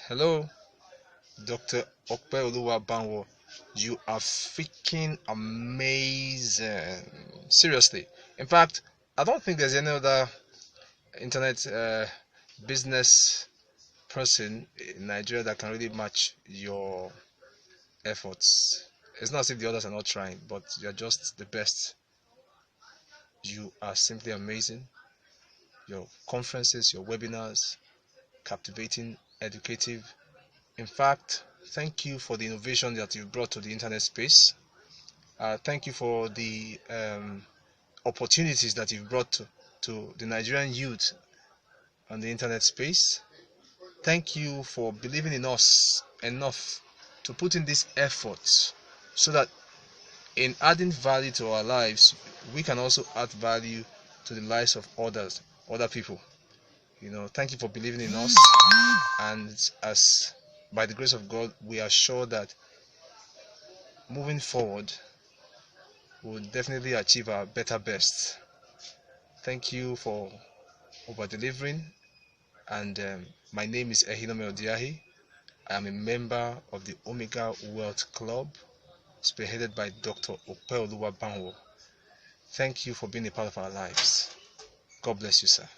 Hello, Dr. Ope Banwo. You are freaking amazing. Seriously. In fact, I don't think there's any other internet business person in Nigeria that can really match your efforts. It's not as if the others are not trying, but you're just the best. You are simply amazing. Your conferences, your webinars, captivating, educative. In fact, thank you for the innovation that you've brought to the internet space. Thank you for the opportunities that you've brought to the Nigerian youth on the internet space. Thank you for believing in us enough to put in this effort so that in adding value to our lives, we can also add value to the lives of other people. Thank you for believing in us, and as by the grace of God, we are sure that moving forward, we'll definitely achieve our better best. Thank you for over delivering, and my name is Ehinome Odiahi. I am a member of the Omega Wealth Club, spearheaded by Dr. Ope Banwo. Thank you for being a part of our lives. God bless you, sir.